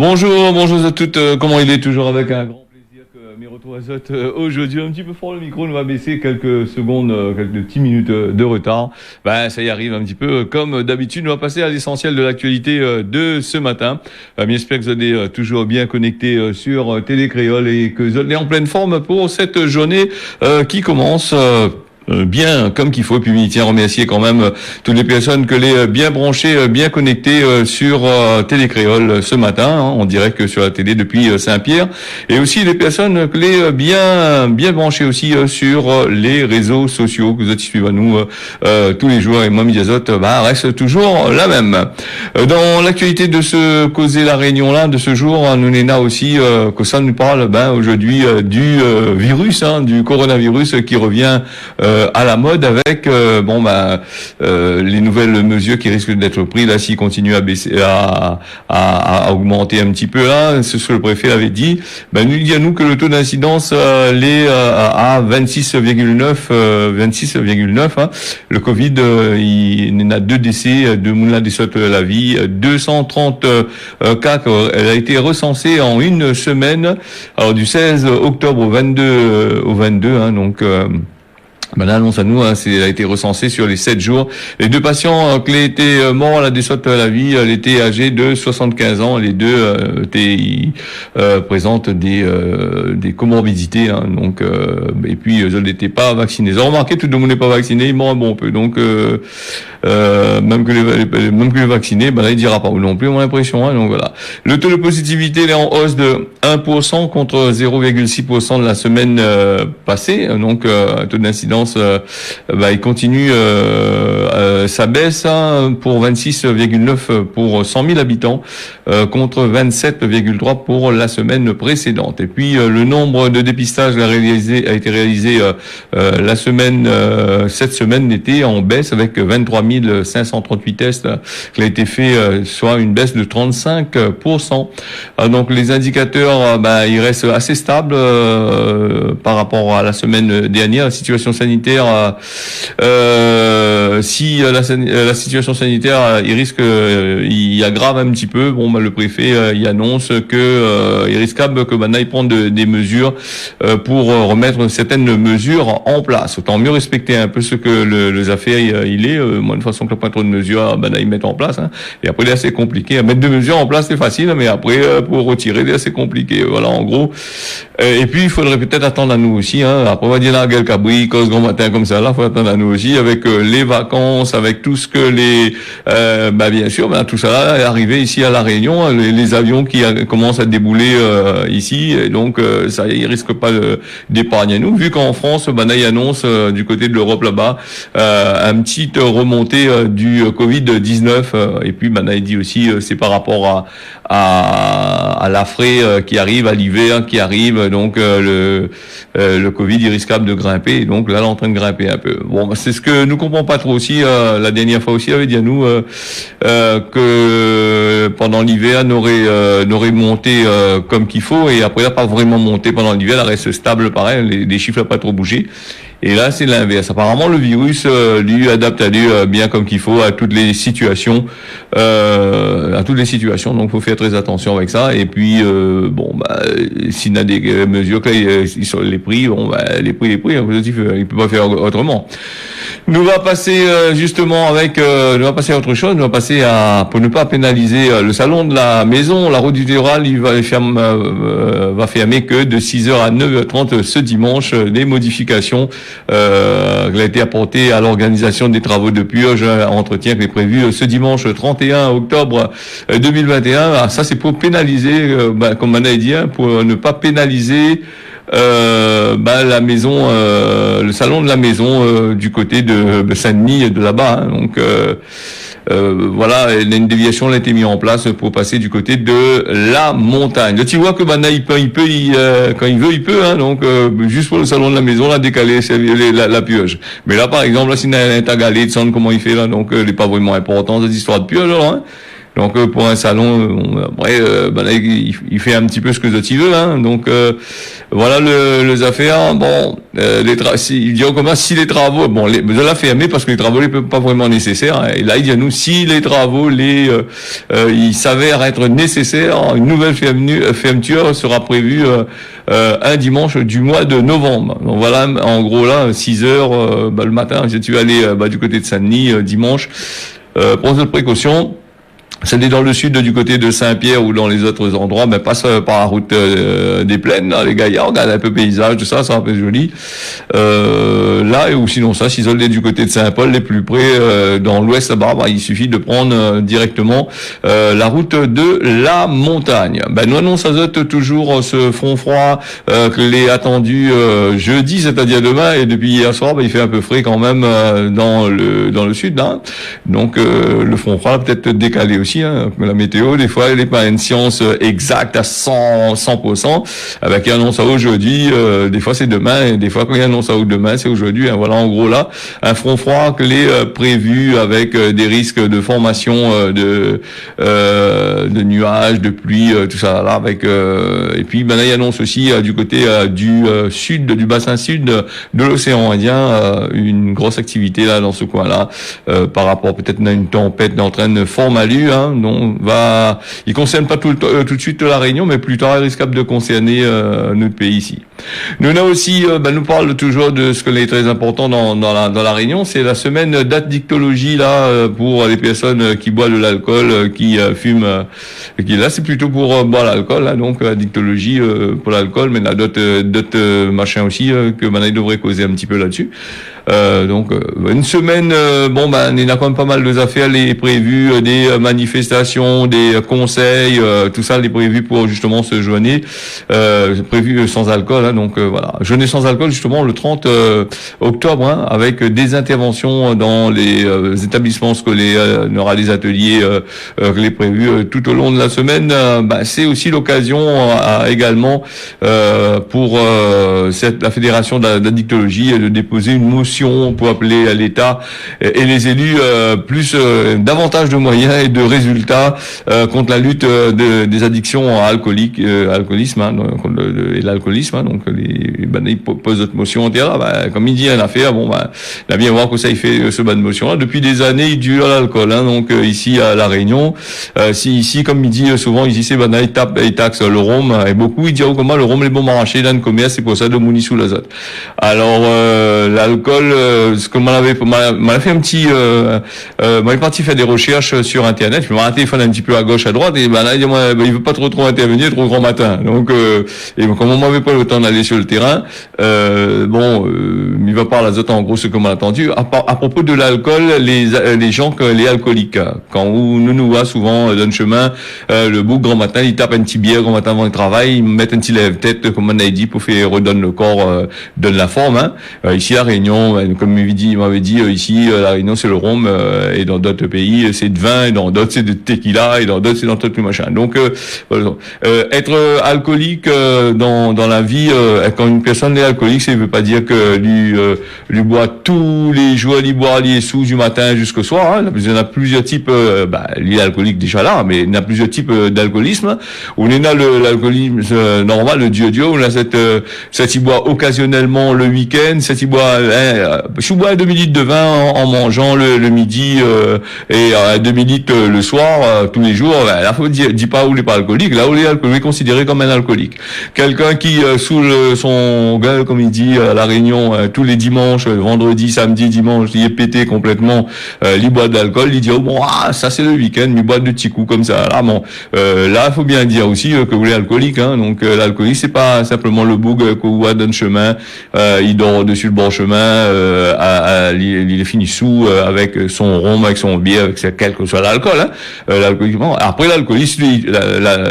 Bonjour à toutes. Comment il est? Toujours avec un grand plaisir que Miroto Azote aujourd'hui un petit peu fort le micro, nous va baisser quelques secondes, quelques petites minutes de retard. Ça y arrive un petit peu comme d'habitude. On va passer à l'essentiel de l'actualité de ce matin. J'espère que vous êtes toujours bien connectés sur Télé Créole et que vous êtes en pleine forme pour cette journée qui commence. Bien comme qu'il faut, et puis il tient à remercier quand même toutes les personnes que les bien branchées, bien connectées sur Télé Créole ce matin, en direct sur la télé depuis Saint-Pierre, et aussi les personnes que les bien branchées aussi sur les réseaux sociaux que vous êtes suivez à nous tous les jours, et moi Midiazote reste toujours la même. Dans l'actualité de ce causer la réunion là de ce jour, nous Néna aussi que ça nous parle aujourd'hui du virus, du coronavirus qui revient à la mode avec les nouvelles mesures qui risquent d'être prises là s'il continue à baisser à augmenter un petit peu là, c'est ce que le préfet avait dit. Nous dit à nous que le taux d'incidence est à 26,9 le Covid il y en a 2 décès, 2 moulins des sautes la vie, 230 cas elle a été recensée en une semaine, alors du 16 octobre au 22 donc l'annonce à nous, elle a été recensée sur les 7 jours. Les 2 patients qui étaient morts à la descente à la vie, elle était âgée de 75 ans. Les 2 présentent des comorbidités, donc et puis ils n'étaient pas vaccinés. Ils ont remarqué tout le monde n'est pas vacciné, ils meurent un bon peu. Donc même que les vaccinés, il dira pas non plus, on a l'impression. Donc voilà. Le taux de positivité est en hausse de 1% contre 0,6% de la semaine passée. Donc taux d'incidence il continue sa baisse pour 26,9 pour 100 000 habitants contre 27,3 pour la semaine précédente. Et puis le nombre de dépistages a été réalisé cette semaine était en baisse avec 23 538 tests qui a été fait, soit une baisse de 35%. Donc les indicateurs ils restent assez stables par rapport à la semaine dernière. La situation sanitaire, si la situation sanitaire il aggrave un petit peu, le préfet il annonce que il est risquable que il prenne des mesures pour remettre certaines mesures en place. Autant mieux respecter un peu ce que les affaires il est. Moi, de façon que le pas trop de mesures, ils mettent en place. Et après, c'est assez compliqué. Mettre des mesures en place, c'est facile, mais après, pour retirer, c'est assez compliqué. Voilà, en gros. Et puis, il faudrait peut-être attendre à nous aussi. Après, on va dire la gueule cabri, cause grand matin comme ça. Là, il faut attendre à nous aussi avec les vacances, avec tout ce que bien sûr, tout ça là est arrivé ici à La Réunion, les avions qui commencent à débouler ici. Et donc, ça, il risque pas d'épargner nous, vu qu'en France, il annonce du côté de l'Europe là-bas un petit remontée du Covid-19. Et puis, il dit aussi, c'est par rapport à l'affrée qui arrive, à l'hiver qui arrive. Donc, le Covid est risquable de grimper. Et donc, là, il est en train de grimper un peu. Bon, c'est ce que nous comprenons pas trop aussi. La dernière fois aussi, avait dit à nous que pendant l'hiver, n'aurait monté comme qu'il faut. Et après, là, pas vraiment monté pendant l'hiver. Elle reste stable, pareil. Les chiffres n'ont pas trop bougé. Et là, c'est l'inverse. Apparemment, le virus lui adapte à lui bien comme qu'il faut à toutes les situations. Donc, faut faire très attention avec ça. Et puis, s'il y a des mesures que les prix, les prix. Il peut pas faire autrement. Nous va passer justement nous va passer à autre chose. Nous va passer pour ne pas pénaliser le salon de la maison. La route du littoral, il va fermer que de 6h à 9h30 ce dimanche. Des modifications qui a été apportée à l'organisation des travaux de purge, entretien qui est prévu ce dimanche 31 octobre 2021. Ça, c'est pour pénaliser, comme on a dit, pour ne pas pénaliser la maison, le salon de la maison du côté de Saint-Denis, de là-bas. Donc une déviation a été mise en place pour passer du côté de la montagne. Tu vois que quand il veut, il peut. Donc juste pour le salon de la maison, là, décaler la purge. Mais là, par exemple, là, s'il y a un tagalé de comment il fait là, donc il n'est pas vraiment important cette histoire de purge là. Donc pour un salon, après, là, il fait un petit peu ce que d'autres il veut, hein. Donc voilà les affaires. Bon, il dit comment si les travaux, bon, de la fermer parce que les travaux ne sont pas vraiment nécessaires. Hein. Et là, il dit à nous si les travaux, ils s'avèrent être nécessaires, une nouvelle fermeture sera prévue un dimanche du mois de novembre. Donc voilà, en gros là, 6 heures le matin, si tu veux aller du côté de Saint-Denis dimanche, prends de précautions. Celle dans le sud, du côté de Saint-Pierre ou dans les autres endroits, passe par la route des plaines, là, les gaillards, regarde un peu paysage, tout ça, ça va être joli. Là, ou sinon ça, s'isoler du côté de Saint-Paul, les plus près, dans l'ouest, là-bas, il suffit de prendre directement la route de la montagne. Nous annonce Azote toujours ce front froid que l'est attendu jeudi, c'est-à-dire demain, et depuis hier soir, il fait un peu frais quand même dans le sud, hein. Donc le front froid peut-être décalé aussi. Hein, la météo, des fois, elle n'est pas une science exacte à 100%. Avec une annonce à aujourd'hui, des fois c'est demain, et des fois quand il y a une annonce à demain, c'est aujourd'hui. Hein, voilà, en gros là, un front froid que les prévu avec des risques de formation de nuages, de pluie, tout ça là. Avec et puis là, il annonce aussi du côté du sud, du bassin sud de l'océan Indien, une grosse activité là dans ce coin-là, par rapport peut-être à une tempête en train de formalu. Hein, donc il concerne pas tout de suite la Réunion, mais plus tard il risque de concerner notre pays ici. Nous avons aussi, nous parle toujours de ce qui est très important dans la Réunion, c'est la semaine d'addictologie là pour les personnes qui boivent de l'alcool, qui fument, qui là c'est plutôt pour boire l'alcool, hein, donc addictologie pour l'alcool, mais il y a d'autres machins aussi que il devrait causer un petit peu là-dessus. Donc une semaine, il y a quand même pas mal de affaires, les prévues, des manifestations, des conseils, tout ça, les prévus pour justement ce jeûner, prévu sans alcool, hein, donc voilà, jeûner sans alcool justement le 30 octobre, hein, avec des interventions dans les établissements scolaires, il y aura des ateliers les prévus tout au long de la semaine. C'est aussi l'occasion également pour la fédération d'addictologie de déposer une motion pour appeler à l'État et les élus davantage de moyens et de résultats contre la lutte des addictions alcooliques, alcoolisme, hein, et l'alcoolisme. Hein, donc ils posent cette motion, comme il dit une affaire, il a bien voir que ça il fait ce ban de motion là depuis des années, il dure l'alcool, hein, donc ici à la Réunion, ici comme il dit souvent ici c'est il taxe le rhum, et beaucoup il dit comment le rhum est bon marché dans le commerce, c'est pour ça de mouni sous l'azote. Alors l'alcool, ce que m'a fait un petit m'avait parti faire des recherches sur internet, puis m'a téléphone un petit peu à gauche à droite, et là il veut pas trop intervenir trop grand matin, donc et comme on m'avait pas le temps d'aller sur le terrain, il va par l'azote en gros ce que m'a entendu à propos de l'alcool, les gens les alcooliques, quand nous voit souvent dans le chemin, le bouc grand matin il tape un petit bière grand matin avant le travail, ils mettent un petit lève-tête comme on a dit pour faire redonne le corps, donne la forme, hein. Ici à Réunion, comme il m'avait dit ici la Réunion c'est le rhum, et dans d'autres pays c'est de vin, et dans d'autres c'est de tequila, et dans d'autres c'est dans tout le machin. Donc être alcoolique dans la vie, quand une personne est alcoolique, ça ne veut pas dire que lui boit tous les jours, lui boit les sous du matin jusqu'au soir, hein. Il y en a plusieurs types, lui alcoolique déjà là, mais il y a plusieurs types d'alcoolisme. On est là l'alcoolisme normal, le dio, on a cette il boit occasionnellement le week-end, cette il boit je bois 2 litres de vin en mangeant le midi et 2 litres le soir tous les jours. Là faut dire pas où il est pas alcoolique, là où il est alcoolique considéré comme un alcoolique. Quelqu'un qui saoule son gueule comme il dit à la Réunion tous les dimanches, vendredi, samedi, dimanche, il est pété complètement, il boit de l'alcool, il dit ça c'est le week-end, il boit de petits coups comme ça. Là là faut bien dire aussi que vous êtes alcoolique, hein. Donc l'alcoolique c'est pas simplement le boug que vous voit dans le chemin, il dort dessus le bon chemin, il est fini sous avec son rhum, avec son bière, avec quel que soit l'alcool, hein. L'alcoolique. Après l'alcoolisme,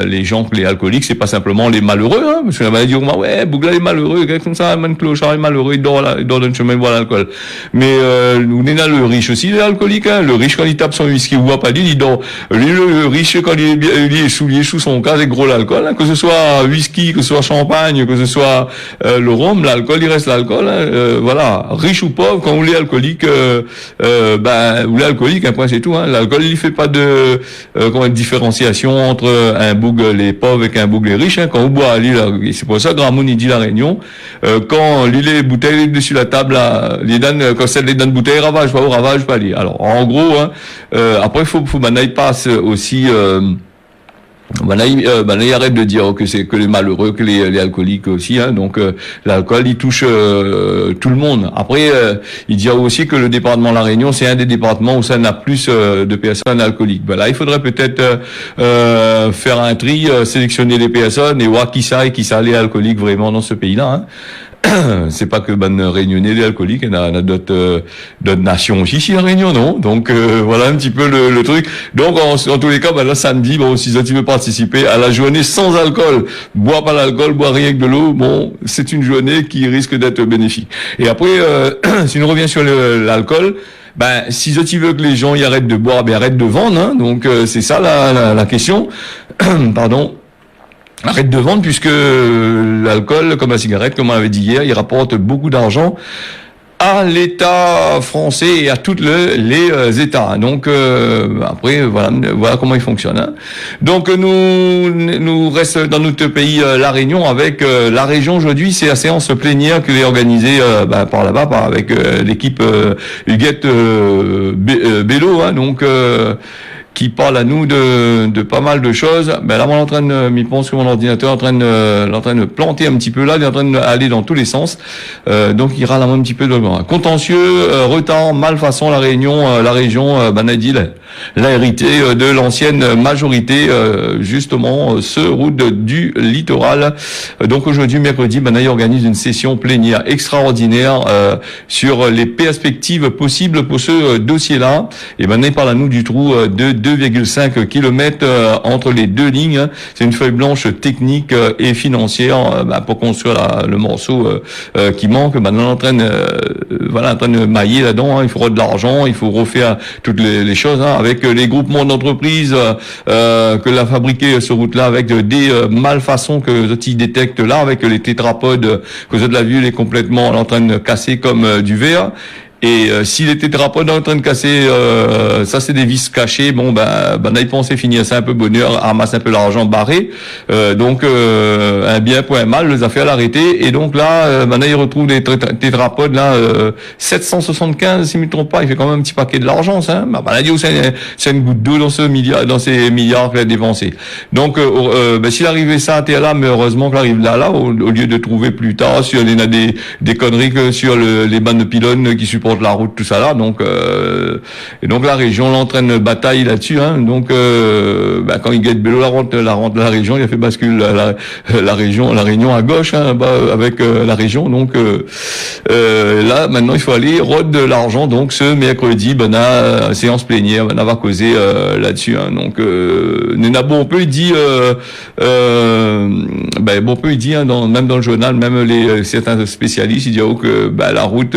les gens les alcooliques, c'est pas simplement les malheureux, hein, parce que la maladie Bougla est malheureux, quelqu'un comme ça, un clochard est malheureux, il dort dans le chemin, il boit l'alcool. Mais nous on a le riche aussi, l'alcoolique, hein. Le riche quand il tape son whisky, il boit pas il dort. Le riche quand il est sous son cas, c'est gros l'alcool, hein, que ce soit whisky, que ce soit champagne, que ce soit le rhum, l'alcool, il reste l'alcool, hein, voilà. riche ou pauvre, quand vous l'êtes alcoolique, vous l'êtes alcoolique, un point c'est tout. Hein. L'alcool, il fait pas de différenciation entre un boug les pauvres et un boug les riches. Hein. Quand vous boivez, c'est pour ça que Ramon il dit la Réunion, quand les bouteilles dessus la table, là, quand c'est les donne bouteilles, ravage pas ou ravage pas les. Alors en gros, hein, après il faut passe aussi. Il arrête de dire que c'est que les malheureux, que les alcooliques aussi. Hein, donc l'alcool, il touche tout le monde. Après, il dit aussi que le département de la Réunion, c'est un des départements où ça n'a plus de personnes alcooliques. Ben là, il faudrait peut-être faire un tri, sélectionner les personnes et voir qui ça les alcooliques vraiment dans ce pays-là. Hein. C'est pas que réunionnais les alcooliques, il y en a d'autres nations aussi ici la Réunion, non? Donc voilà un petit peu le truc. Donc en tous les cas, là samedi, si tu veux participer à la journée sans alcool, bois pas l'alcool, bois rien que de l'eau, c'est une journée qui risque d'être bénéfique. Et après, si on revient sur l'alcool, si tu veux que les gens y arrêtent de boire, arrêtent de vendre, hein. Donc c'est ça la question. Pardon. Arrête de vendre puisque l'alcool, comme la cigarette, comme on l'avait dit hier, il rapporte beaucoup d'argent à l'État français et à tous les États. Donc après, voilà comment il fonctionne. Hein. Donc nous reste dans notre pays la Réunion avec la région aujourd'hui. C'est la séance plénière qui est organisée par là-bas avec l'équipe Huguette Bello. Hein, donc qui parle à nous de pas mal de choses. Là, on est en train de, il pense que mon ordinateur est en train de planter un petit peu là, il est en train d'aller dans tous les sens. Donc, il râle un petit peu de contentieux, retard, malfaçon, la région, Banadi, l'a hérité de l'ancienne majorité, justement, ce route du littoral. Donc, aujourd'hui, mercredi, Banadi organise une session plénière extraordinaire, sur les perspectives possibles pour ce dossier-là. Et Banadi parle à nous du trou de 2,5 km entre les deux lignes. C'est une feuille blanche technique et financière pour construire le morceau qui manque. On est en train de mailler là-dedans. Hein. Il faudra de l'argent, il faut refaire toutes les choses hein, avec les groupements d'entreprises que l'a fabriqué ce route-là avec des malfaçons que ils détectent là avec les tétrapodes que vous avez vu, il est complètement en train de casser comme du verre. Et si les tétrapodes sont en train de casser, ça c'est des vis cachées. Il pensait finir ça un peu bonheur, ramasse un peu l'argent barré. Donc un bien pour un mal, les affaires l'arrêter. Et donc là, il retrouve les tétrapodes là, 775 si je ne me trompe pas. Il fait quand même un petit paquet de l'argent, ça. C'est une goutte d'eau dans ces milliards qu'il a dépensé. Donc s'il arrivait ça à terre là, mais heureusement qu'il arrive là, au lieu de trouver plus tard sur il y a des conneries que sur les bandes de pylônes qui supportent la route, tout ça là. Donc et donc la région l'entraîne bataille là-dessus. Hein. Donc quand il guette Bello la rentre de la région, il a fait bascule la réunion à gauche hein, avec la région. Donc là maintenant il faut aller rôde de l'argent. Donc ce mercredi, séance plénière, on va causer là-dessus. Hein. Donc on peut dire même dans le journal, même certains spécialistes ils disent que la route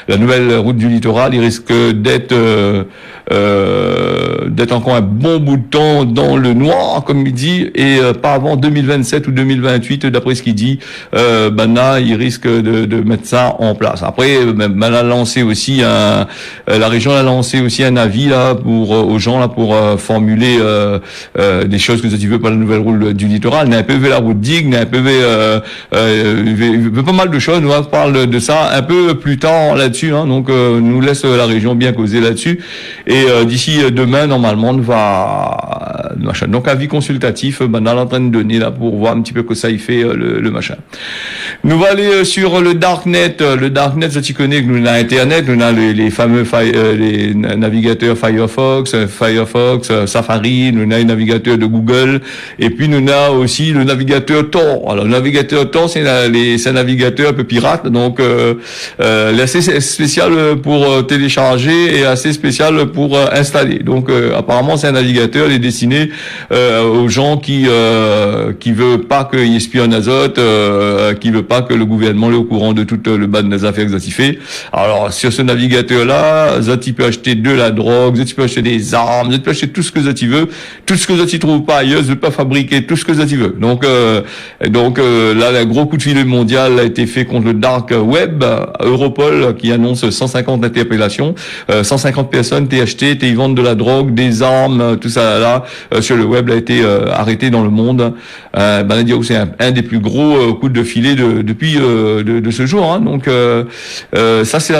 la nouvelle route du littoral, il risque d'être encore un bon bout de temps dans le noir, comme il dit, et pas avant 2027 ou 2028, d'après ce qu'il dit. Il risque de mettre ça en place. Après, la région a lancé aussi un avis là aux gens là pour formuler des choses que tu veux pas la nouvelle route du littoral. On a un peu vu la route digue, on a un peu vu pas mal de choses. Nous on parle de ça un peu plus tard là-dessus. Hein, donc nous laisse la région bien causer là-dessus. Et d'ici demain, normalement, on va machin. Donc avis consultatif, on est en train de donner là pour voir un petit peu que ça y fait le machin. Nous va aller sur le darknet. Le darknet, ça tu connais que nous on a Internet, nous on a les fameux les navigateurs Firefox, Safari, nous on a les navigateurs de Google, et puis nous on a aussi le navigateur Tor. Alors le navigateur Tor, c'est un navigateur un peu pirate, donc il est assez spécial pour télécharger et assez spécial pour installer. Donc apparemment c'est un navigateur, il est destiné aux gens qui veut pas qu'il espionne azote, qui veut pas que le gouvernement est au courant de tout le bas des affaires que Zot fait. Alors sur ce navigateur-là, Zot il peut acheter de la drogue, Zot il peut acheter des armes, Zot peut acheter tout ce que Zot il veut, tout ce que Zot il trouve pas ailleurs, Zot peut fabriquer tout ce que Zot il veut. Donc là, le gros coup de filet mondial a été fait contre le dark web. Europol qui annonce 150 interpellations, 150 personnes t'es achetées, t'es vendent de la drogue, des armes, tout ça là sur le web a été arrêté dans le monde. Banadiaou c'est un des plus gros coups de filet depuis de ce jour. Hein. Donc ça c'est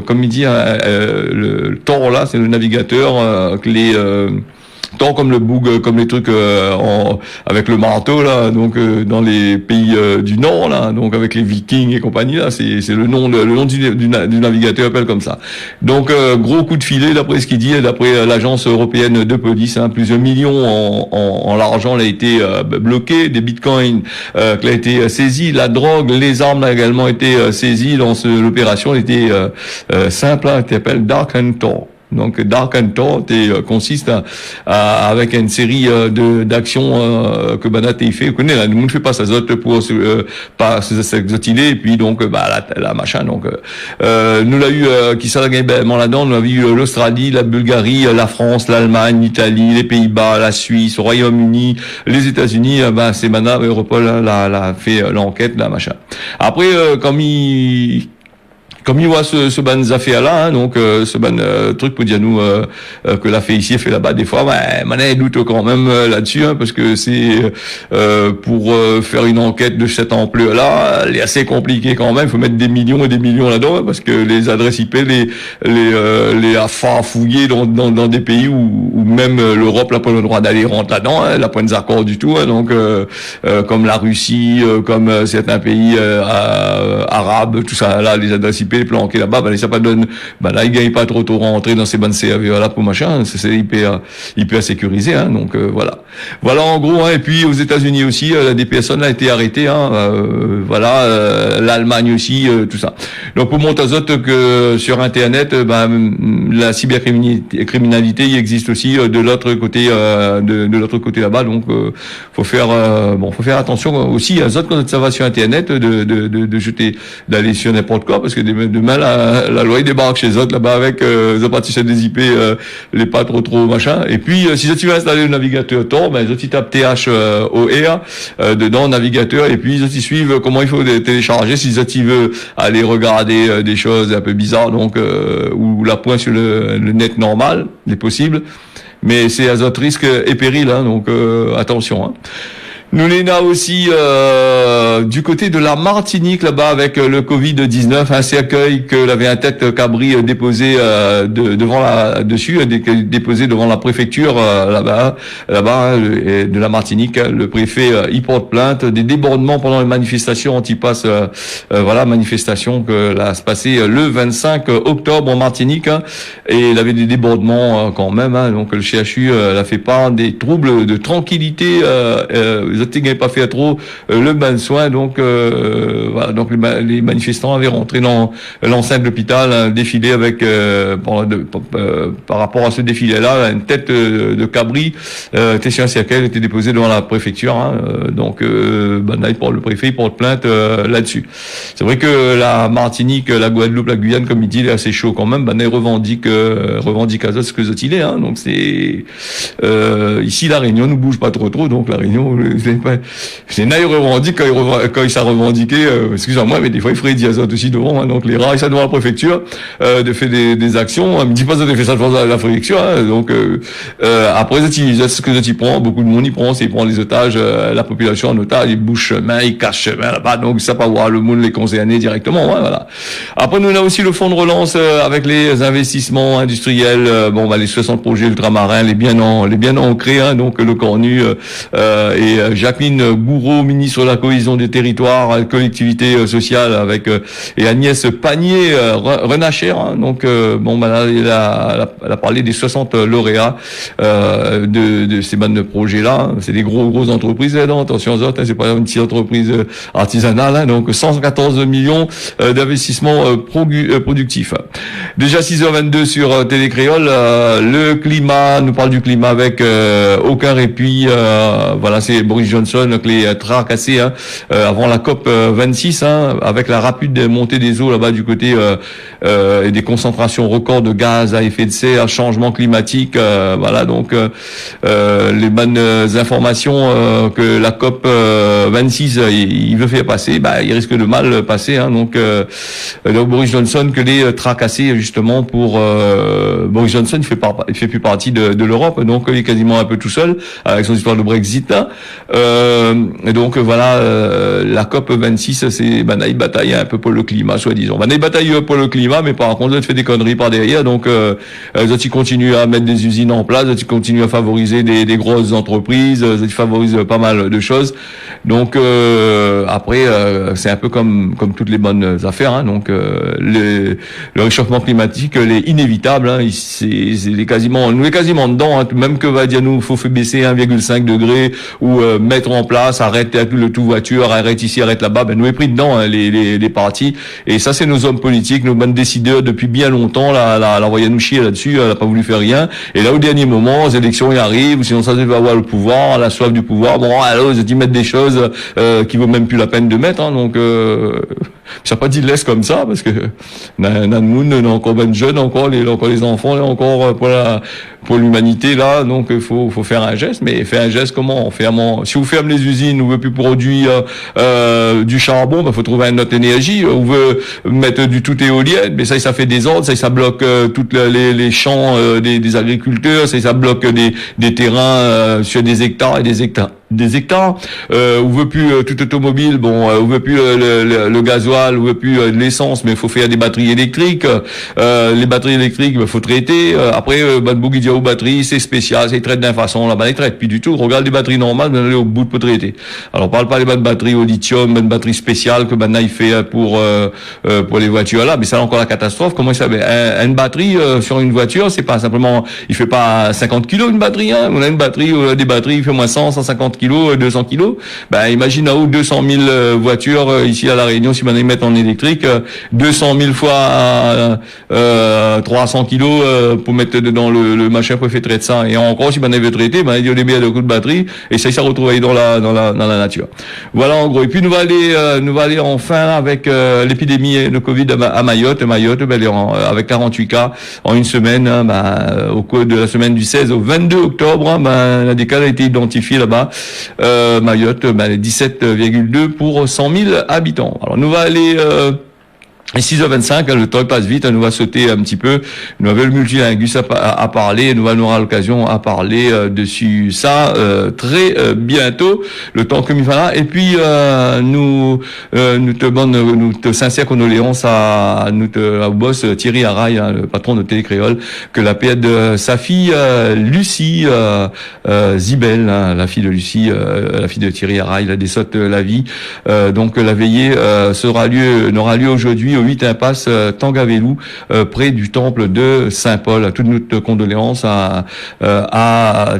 comme il dit le Tor là, c'est le navigateur que les tant comme le boug, comme les trucs avec le marteau là, donc dans les pays du Nord là, donc avec les Vikings et compagnie là, c'est le nom du navigateur appelle comme ça. Donc gros coup de filet d'après ce qu'il dit, d'après l'agence européenne de police, hein, plusieurs millions en l'argent a été bloqué, des bitcoins qui a été saisi, la drogue, les armes a également été saisies dans l'opération, elle était simple, hein, qui s'appelle Dark and Tor. Donc Dark and Tor consiste avec une série d'actions que Banat fait. Vous connaissez, là, le monde fait pas sa zot pour pas s'exotiler et puis donc la machin. Donc nous l'a eu qui ça là-dedans, nous avons eu l'Australie, la Bulgarie, la France, l'Allemagne, l'Italie, les Pays-Bas, la Suisse, le Royaume-Uni, les États-Unis. C'est Banat, Europol l'a fait l'enquête, la machin. Après comme il voit ce ban affaires-là, hein, donc ce ban truc pour dire nous que l'a fait ici et fait là-bas des fois, mané doute quand même là-dessus, hein, parce que c'est pour faire une enquête de cette ampleur-là, elle est assez compliquée quand même. Il faut mettre des millions et des millions là-dedans, hein, parce que les adresses IP, les affaires fouillées dans des pays où même l'Europe n'a pas le droit d'aller rentrer là-dedans, hein, elle n'a pas des accords du tout, hein, donc comme la Russie, comme certains pays arabes, tout ça là, les adresses IP les planqués là-bas, ça pas donne, là, il gagne pas trop rentrer dans ces bandes CAV là pour machin, c'est hyper sécurisé, hein, donc, voilà en gros, hein, et puis aux États-Unis aussi, des personnes là été arrêtées, hein, l'Allemagne aussi, tout ça. Donc, pour Montazot, que sur Internet, la cybercriminalité, il existe aussi de l'autre côté, de l'autre côté là-bas, donc, faut faire attention aussi à Zot quand ça va sur Internet, de jeter, d'aller sur n'importe quoi, parce que demain la loi débarque chez eux là-bas avec les participants des IP les pas trop machin, et puis si tu veux installer le navigateur Tor, tu tapes THOR dedans navigateur, et puis ils suivent comment il faut télécharger si tu veux aller regarder des choses un peu bizarres, donc ou la pointe sur le net normal est possible, mais c'est à votre risque et péril, hein, donc attention, hein. Nous l'ENA aussi du côté de la Martinique là-bas avec le Covid-19, un cercueil que l'avait un tête cabri déposé déposé devant la préfecture là-bas de la Martinique. Le préfet y porte plainte des débordements pendant les manifestations anti-pass, manifestation que là se passait le 25 octobre en Martinique, hein, et il avait des débordements quand même, hein, donc le CHU l'a fait part des troubles de tranquillité. Les n'avaient pas fait trop le bain de soins, donc donc les manifestants avaient rentré dans l'enceinte de l'hôpital, un défilé avec par rapport à ce défilé-là, une tête de cabri était sur un cercueil, était déposée devant la préfecture, hein, donc le préfet il porte plainte là-dessus. C'est vrai que la Martinique, la Guadeloupe, la Guyane, comme il dit, il est assez chaud quand même. Il revendique à ce que il est, hein, donc c'est ici la Réunion ne bouge pas trop, donc la Réunion c'est naïf revendique quand il s'est revendiqué, excusez-moi, mais des fois il ferait Diazot aussi devant, hein, donc les rails ça devant la préfecture de faire des actions, hein, me dis pas ça de faire ça devant la préfecture, hein, donc après ce que tu prends, beaucoup de monde y prend, c'est prend les otages, la population en otage, ils bouchent chemin, ils cachent chemin là-bas, donc ça pas voir le monde les concerner directement, hein, voilà. Après nous on a aussi le fonds de relance avec les investissements industriels, les 60 projets ultramarins, les bien ancrés, hein, donc le Cornu et Jacqueline Gouraud, ministre de la cohésion des territoires, collectivité sociale, avec et Agnès Pannier-Runacher. Hein, donc bon, bah, elle a parlé des 60 lauréats de ces bandes de projets-là. C'est des grosses entreprises là-dedans. Attention aux autres, hein, c'est pas une petite entreprise artisanale. Hein, donc 114 millions d'investissements productifs. Déjà 6h22 sur Télé Créole. Le climat, nous parle du climat avec aucun répit. Voilà, c'est Boris Johnson qui les tracassé hein, avant la COP 26, hein, avec la rapide montée des eaux là-bas du côté et des concentrations records de gaz à effet de serre, changement climatique. Voilà, donc les bonnes informations que la COP 26 il veut faire passer, bah, il risque de mal passer. Hein, donc Boris Johnson que les tracassé justement pour Boris Johnson il fait plus partie de l'Europe, donc il est quasiment un peu tout seul avec son histoire de Brexit. Hein. Et donc voilà, la COP 26, c'est Banaï bataille un peu pour le climat, soi-disant. Banaï bataille pour le climat, mais par contre, ils fait des conneries par derrière. Donc, ils continuent à mettre des usines en place, ils continuent à favoriser des grosses entreprises, ils favorisent pas mal de choses. Donc, après, c'est un peu comme toutes les bonnes affaires. Hein. Donc, le réchauffement climatique, il est inévitable. Hein. Nous est quasiment dedans. Hein. Même que va dire nous, faut baisser 1,5 degré ou mettre en place, arrête le tout voiture, arrête ici, arrête là-bas. Ben nous est pris dedans hein, les partis. Et ça, c'est nos hommes politiques, nos bonnes décideurs depuis bien longtemps. La envoyé nous chier là-dessus. Elle a pas voulu faire rien. Et là, au dernier moment, les élections y arrivent. Ou sinon, ça va avoir le pouvoir, la soif du pouvoir. Bon, alors, ils mettent des choses qui vaut même plus la peine de mettre. Hein, donc ça pas dit laisse comme ça parce que Nanmoun est encore ben jeune, encore les enfants, là, encore pour l'humanité là, donc il faut faire un geste, mais faire un geste comment? Si vous fermez les usines, on veut plus produire du charbon, ben faut trouver une autre énergie. On veut mettre du tout éolienne, mais ça fait des ordres, ça bloque toutes les champs des agriculteurs, ça bloque des terrains sur des hectares et des hectares. On veut plus toute automobile, on veut plus le gasoil, on veut plus de l'essence, mais il faut faire des batteries électriques. Les batteries électriques, il faut traiter. Après, beaucoup disent aux batteries, c'est spécial, c'est traité d'une façon, là-bas, ils traitent plus du tout. Regarde les batteries normales, ben, aller au bout de traiter. Alors, on parle pas des batteries au lithium, des batteries spéciales que maintenant il fait pour les voitures là, mais c'est encore la catastrophe. Comment ça s'appelle? Une batterie sur une voiture, c'est pas simplement, il fait pas 50 kilos une batterie, hein. On a une batterie, des batteries, il fait moins 150 kilos, 200 kilos. Ben, imagine là-haut 200 000 voitures ici à La Réunion, si on les met en électrique, 200 000 fois 300 kilos pour mettre dedans le machin pour faire traiter ça. Et encore, si on avait traité, ben, il y a des biens de coups de batterie, et ça retrouve dans la nature. Voilà, en gros. Et puis, nous va aller enfin avec l'épidémie de Covid à Mayotte. Mayotte, ben, avec 48 cas en une semaine, hein, ben, au cours de la semaine du 16 au 22 octobre, hein, ben, des cas a été identifié là-bas. Mayotte, ben, 17,2 pour 100 000 habitants. Alors, nous va aller 6h25, le temps passe vite, nous va sauter un petit peu. Nous avons le multilingus à parler, nous allons avoir l'occasion à parler dessus ça très bientôt, le temps que nous voilà. Et puis nous te sincère condoléances à notre boss Thierry Araille, hein, le patron de Télé Créole, que la paix de sa fille Lucie Zibel, hein, la fille de Lucie, la fille de Thierry Araille, la déçote la vie. Donc la veillée n'aura lieu aujourd'hui 8 impasse Tangavelou, près du temple de Saint-Paul. Toutes nos condoléances à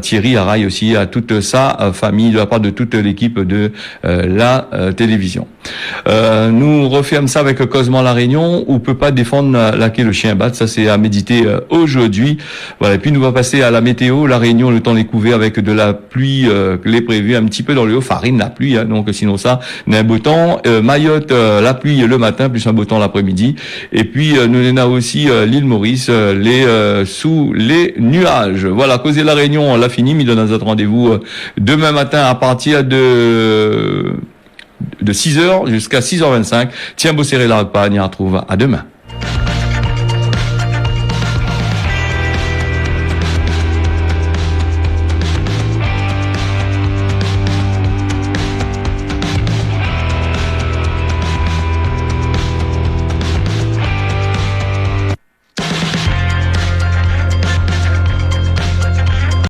Thierry Araille aussi, à toute sa famille, de la part de toute l'équipe de la télévision. Nous refermons ça avec Cosmo La Réunion, où peut pas défendre laquelle le chien batte. Ça, c'est à méditer aujourd'hui. Voilà. Et puis, nous va passer à la météo. La Réunion, le temps est couvert avec de la pluie, que l'est prévu un petit peu dans le haut. Farine, la pluie, hein, donc sinon ça, n'est un beau temps. Mayotte, la pluie le matin, plus un beau temps l'après-midi. Et puis, nous avons aussi l'île Maurice, sous les nuages. Voilà, causer La Réunion, on l'a fini. Mais donne notre rendez-vous demain matin à partir de 6h jusqu'à 6h25. Tiens, beau serré la repas, on y retrouve à demain.